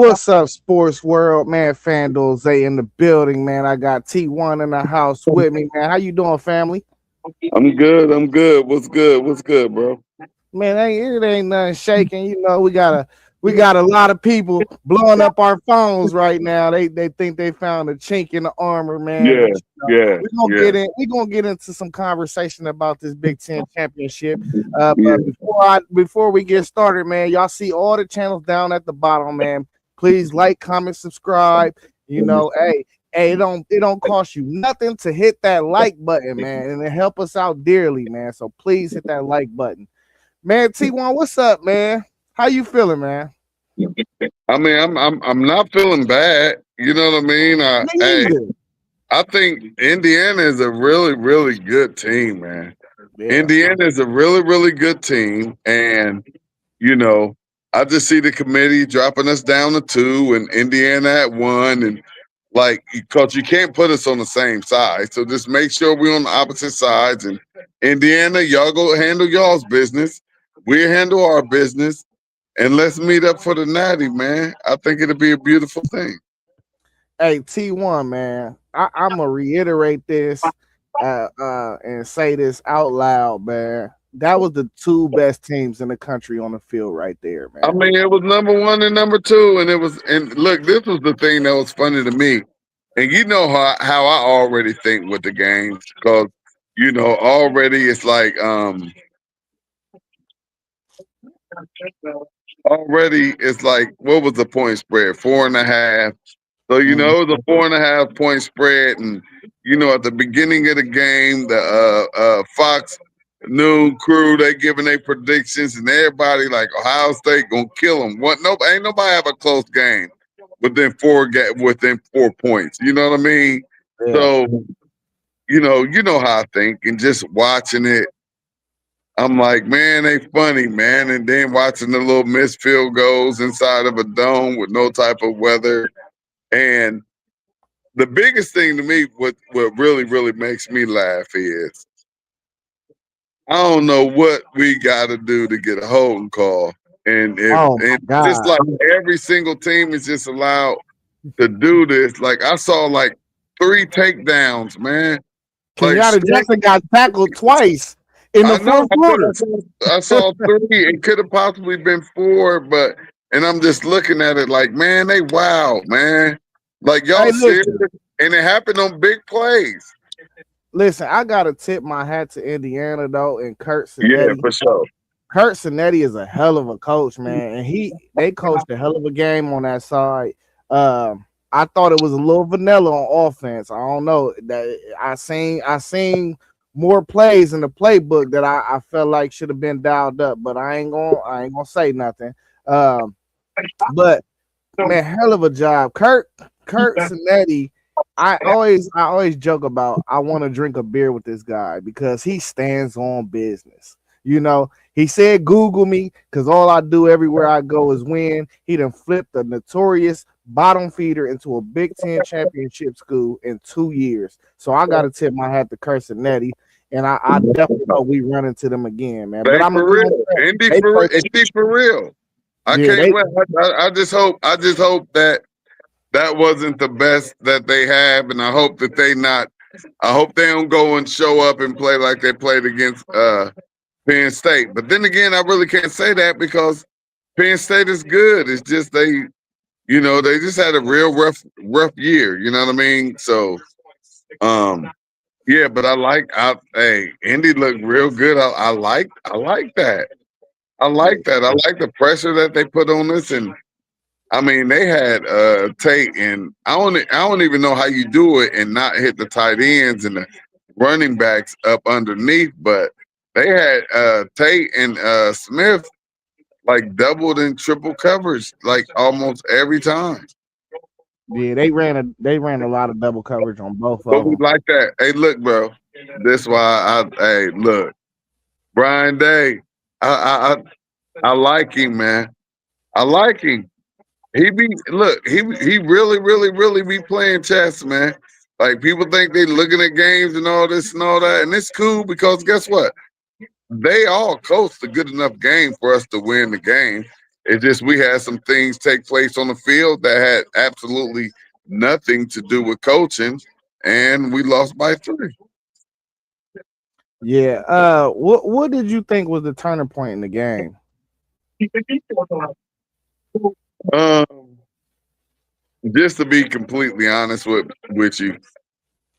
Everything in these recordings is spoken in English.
What's up, sports world, man? FanDuel Zay in the building, man. I got T1 in the house with me, man. How you doing, family? I'm good. I'm good. What's good? What's good, bro? Man, it ain't nothing shaking. We got a lot of people blowing up our phones right now. They think they found a chink in the armor, man. Yeah, But yeah, yeah, we're gonna get into some conversation about this Big Ten championship. yeah, But before we get started, man, y'all see all the channels down at the bottom, man. Please like, comment, subscribe. Hey, it don't cost you nothing to hit that like button, man, and it help us out dearly, man. So please hit that like button. Man, T1, what's up, man? How you feeling, man? I mean, I'm not feeling bad. You know what I mean? Me Hey, either. I think Indiana is a really, really good team, man. Yeah. Indiana is a really, really good team, and you know, I just see the committee dropping us down to 2 and Indiana at 1, and like, because you can't put us on the same side. So just make sure we're on the opposite sides. And Indiana, y'all go handle y'all's business. We handle our business. And let's meet up for the natty, man. I think it'll be a beautiful thing. Hey, T1, man. I'm gonna reiterate this and say this out loud, man. That was the two best teams in the country on the field right there, I man. mean, it was number 1 and number 2, and look, this was the thing that was funny to me. And you know how I already think with the games, because already it's like what was the point spread? 4.5. So Mhm. it was a 4.5 point spread, and at the beginning of the game, the Fox Noon crew, they giving their predictions, and everybody like Ohio State gonna kill them. What? No, ain't nobody have a close game within 4 points. You know what I mean? Yeah. So you know how I think, and just watching it, I'm like, man, they funny, man. And then watching the little missed field goals inside of a dome with no type of weather, and the biggest thing to me, what really, really makes me laugh is I don't know what we got to do to get a holding call, and Oh my just God. like every single team is just allowed to do this. Like I saw like 3 takedowns, man. Like Kenyatta straight. Jackson got tackled twice in the I know. fourth quarter. I saw 3. It could have possibly been 4, and I'm just looking at it like, man, they wow, man. Like Hey, y'all serious? listen, And it happened on big plays. listen. I gotta tip my hat to Indiana though, and Kurt Yeah, Sinetti. for sure. Kurt Sinetti is a hell of a coach, man, and they coached a hell of a game on that side. I thought it was a little vanilla on offense. I don't know that I seen more plays in the playbook that I felt like should have been dialed up, but I ain't gonna say nothing. Um, but man, hell of a job, Kurt Sinetti. I always joke about I want to drink a beer with this guy because he stands on business. He said Google me because all I do everywhere I go is win. He done flipped the notorious bottom feeder into a Big Ten championship school in 2 years. So I gotta tip my hat to Kurt Sinetti, and I definitely hope we run into them again, man. But They I'm gonna for give them real. credit. They play, Indy for real. I yeah, can't they wait. I just hope that that wasn't the best that they have, and I hope that I hope they don't go and show up and play like they played against Penn State. But then again, I really can't say that because Penn State is good. It's just they just had a real rough year. You know what I mean? So yeah, but hey, Indy looked real good. I like that. I yeah. like that. I like the pressure that they put on us, and I mean they had Tate, and I don't even know how you do it and not hit the tight ends and the running backs up underneath, but they had Tate and Smith like doubled and triple coverage like almost every time. Yeah, they ran a lot of double coverage on both But of we them. like that. Hey, look, bro. This why hey, look, Brian Day. I I like him, man. I like him. He really, really, really be playing chess, man. Like people think they looking at games and all this and all that, and it's cool because guess what? They all coached a good enough game for us to win the game. It just we had some things take place on the field that had absolutely nothing to do with coaching, and we lost by 3. Yeah. What did you think was the turning point in the game? Um, just to be completely honest with you,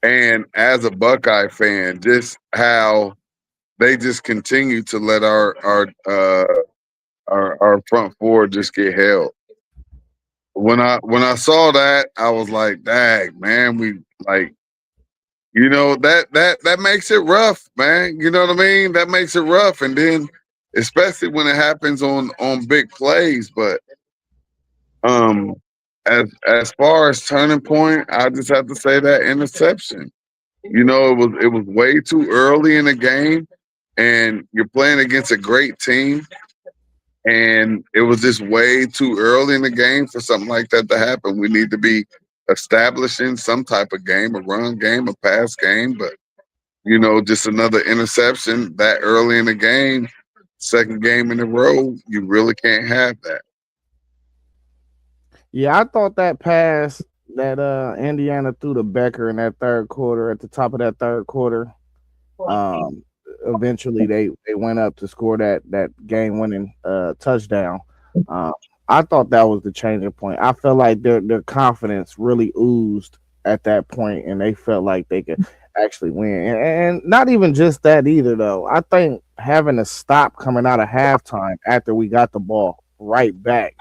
and as a Buckeye fan, just how they just continue to let our front four just get held. When I saw that, I was like, "Dang, man, we like." That makes it rough, man. You know what I mean? That makes it rough, and then especially when it happens on big plays. But um, as far as turning point, I just have to say that interception. It was way too early in the game, and you're playing against a great team, and it was just way too early in the game for something like that to happen. We need to be establishing some type of game, a run game, a pass game, but just another interception that early in the game, second game in a row, you really can't have that. Yeah, I thought that pass that Indiana threw to Becker in that third quarter at the top of that third quarter. Um, Eventually they went up to score that game winning touchdown. Um, I thought that was the changing point. I felt like their confidence really oozed at that point, and they felt like they could actually win. And not even just that either, though. I think having to stop coming out of halftime after we got the ball right back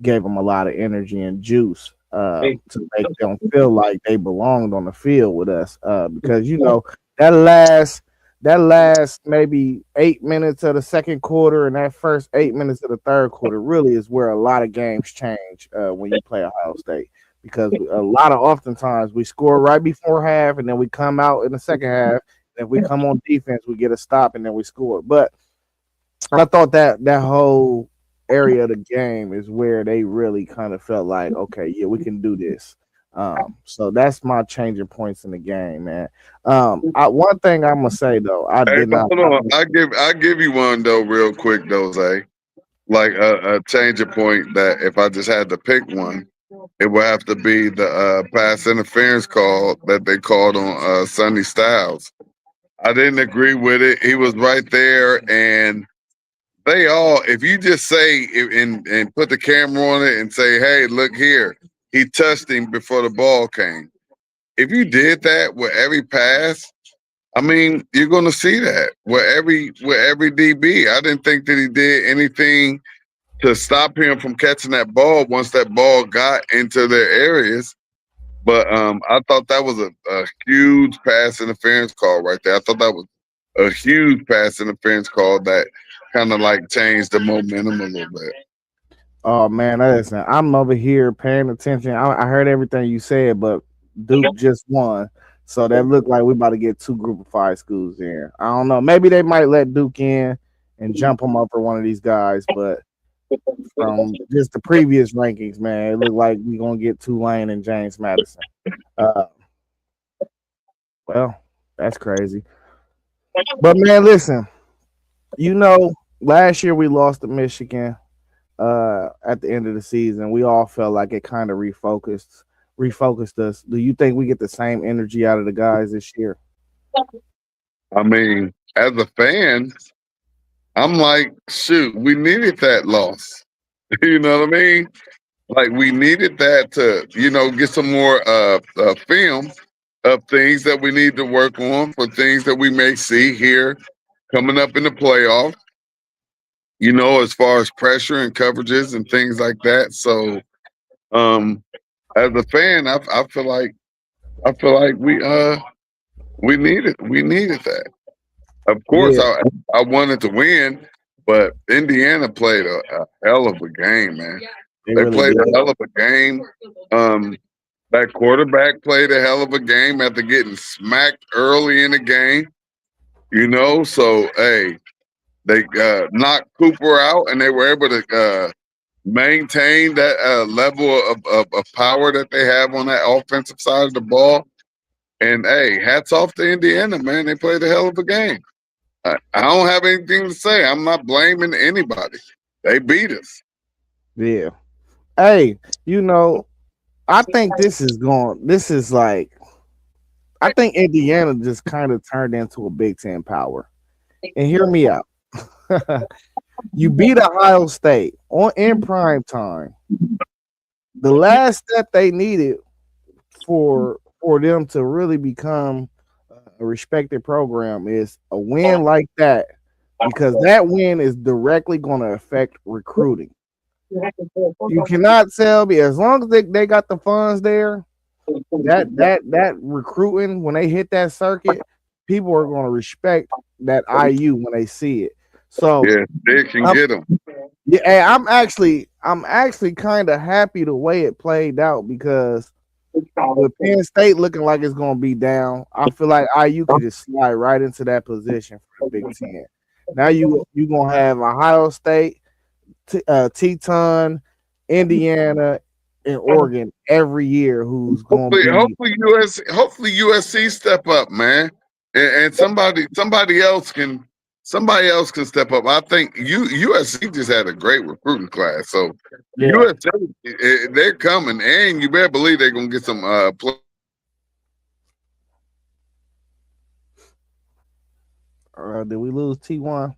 gave them a lot of energy and juice to make them feel like they belonged on the field with us. Because that last that last maybe 8 minutes of the second quarter and that first 8 minutes of the third quarter really is where a lot of games change when you play Ohio State. Because a lot of oftentimes we score right before half and then we come out in the second half. And if we come on defense, we get a stop and then we score. But I thought that whole area of the game is where they really kind of felt like, okay, yeah, we can do this. So that's my changing points in the game, man. One thing I'm gonna say though, I Hey, did but not. hold on, I give you one though, real quick, though, Zay. Like a change of point that if I just had to pick one, it would have to be the pass interference call that they called on Sonny Styles. I didn't agree with it. He was right there, and they all, if you just say and put the camera on it and say, "Hey, look here, he touched him before the ball came." If you did that with every pass, I mean, you're going to see that with every DB. I didn't think that he did anything to stop him from catching that ball once that ball got into their areas. But I thought that was a huge pass interference call right there. I thought that was a huge pass interference call that kind of like changed the momentum a little bit. Oh man, listen, I'm over here paying attention. I heard everything you said, but Duke just won, so that looked like we about to get two Group of Five schools in. I don't know. Maybe they might let Duke in and jump him up for one of these guys, but from just the previous rankings, man, it looked like we gonna get Tulane and James Madison. Uh, well, that's crazy. But man, listen, you know, last year we lost to Michigan at the end of the season. We all felt like it kind of refocused us. Do you think we get the same energy out of the guys this year? I mean, as a fan, I'm like, shoot, we needed that loss. You know what I mean? Like we needed that to, get some more film of things that we need to work on for things that we may see here coming up in the playoff. As far as pressure and coverages and things like that. So, um, as a fan, I feel like we needed that. Of course, Yeah, I wanted to win, but Indiana played a hell of a game, man. they They really played did. a hell of a game. Um, that quarterback played a hell of a game after getting smacked early in the game. So hey, they knocked Cooper out, and they were able to maintain that level of power that they have on that offensive side of the ball. And hey, hats off to Indiana, man. They played a hell of a game. I don't have anything to say. I'm not blaming anybody. They beat us. Yeah. Hey, you know, I think this is going. This is like I think Indiana just kind of turned into a Big Ten power. And hear me out. You beat Ohio State on in prime time. The last step they needed for them to really become a respected program is a win like that, because that win is directly going to affect recruiting. You cannot tell me, as long as they got the funds there, that recruiting, when they hit that circuit, people are going to respect that IU when they see it. So Yeah, they can I'm, get them. yeah, hey, I'm actually kind of happy the way it played out, because with Penn State looking like it's going to be down, I feel like IU could just slide right into that position for the Big Ten. Now you gonna have Ohio State, Teton, Indiana, and Oregon every year, who's going to Hopefully, be hopefully USC step up, man, and somebody else can step up. I think USC just had a great recruiting class, so yeah. USC they're coming, and you better believe they're gonna get some Did we lose T1?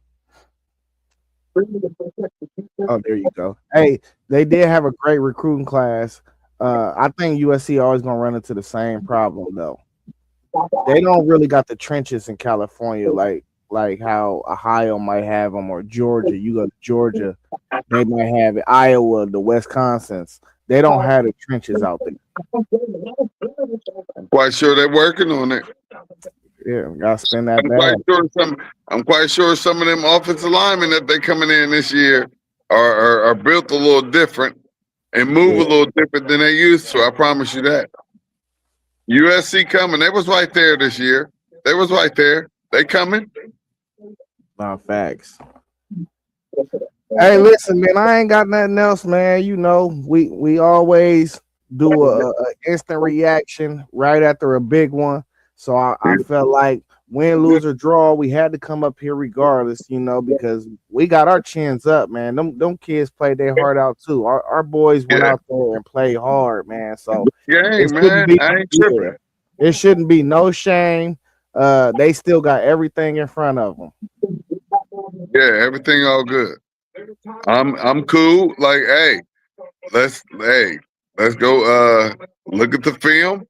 Oh, there you go. Hey, they did have a great recruiting class. I think USC always gonna run into the same problem though. They don't really got the trenches in California like how Ohio might have them, or Georgia. You go to Georgia, they might have it. Iowa, the Wisconsins. They don't have the trenches out there. quite sure they're working on it. Yeah, gotta spend that I'm quite bag. sure some of them offensive linemen that they coming in this year are built a little different and move a Yeah, little different than they used to. I promise you that. USC coming. They was right there this year. They was right there. They coming. not facts. Hey, listen, man, I ain't got nothing else, man. You know, we always do a instant reaction right after a big one. So I felt like win, lose, or draw, we had to come up here regardless, because we got our chins up, man. Them kids played their heart out too. Our boys went Yeah. out there and played hard, man. So it Game, shouldn't man. be, I ain't yeah, tripping. it shouldn't be no shame. They still got everything in front of them. Yeah, everything all good. I'm cool. Like, hey, let's go look at the film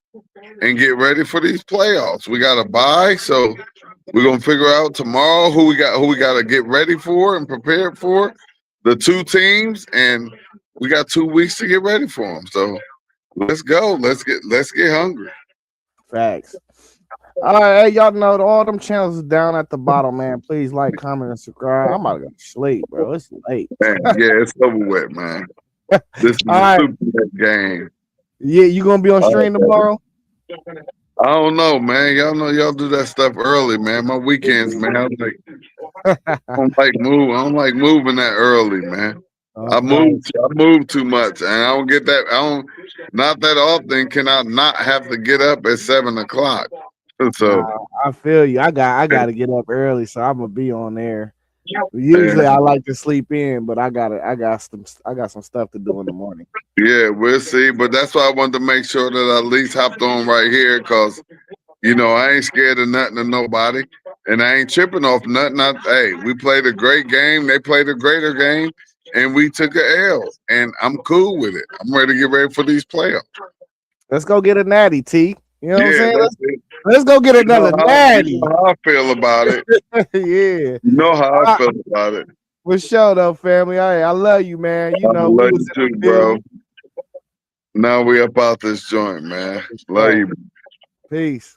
and get ready for these playoffs. We got a bye, so we're gonna figure out tomorrow who we got to get ready for and prepared for the two teams, and we got 2 weeks to get ready for them. So let's go. Let's get hungry. Facts. All right, hey, y'all know all them channels is down at the bottom, man. Please like, comment, and subscribe. I'm about to go to sleep, bro. It's late. Man, yeah, it's over with, man. This is All a right. super game. Yeah, you gonna be on stream tomorrow? I don't know, man. Y'all know y'all do that stuff early, man. My weekends, man. I don't like moving that early, man. Okay. I move too much, and I don't get that. I don't not that often can I not have to get up at 7 o'clock. So Nah, I feel you. I gotta get up early, so I'm gonna be on there. yeah, Usually I like to sleep in, but I got some stuff to do in the morning. yeah, we'll see. But that's why I wanted to make sure that I at least hopped on right here, cause I ain't scared of nothing or nobody, and I ain't tripping off nothing. Hey, we played a great game. They played a greater game, and we took a L, and I'm cool with it. I'm ready to get ready for these playoffs. Let's go get a natty, T. You know what I'm Yeah, saying? that's it. Let's go get another You natty. know how I feel about it. Yeah. You know how I I, feel about it. for sure though, family. I love you, man. I We love was you in too, the bro. building. Now we up out this joint, man. Love So, you. peace.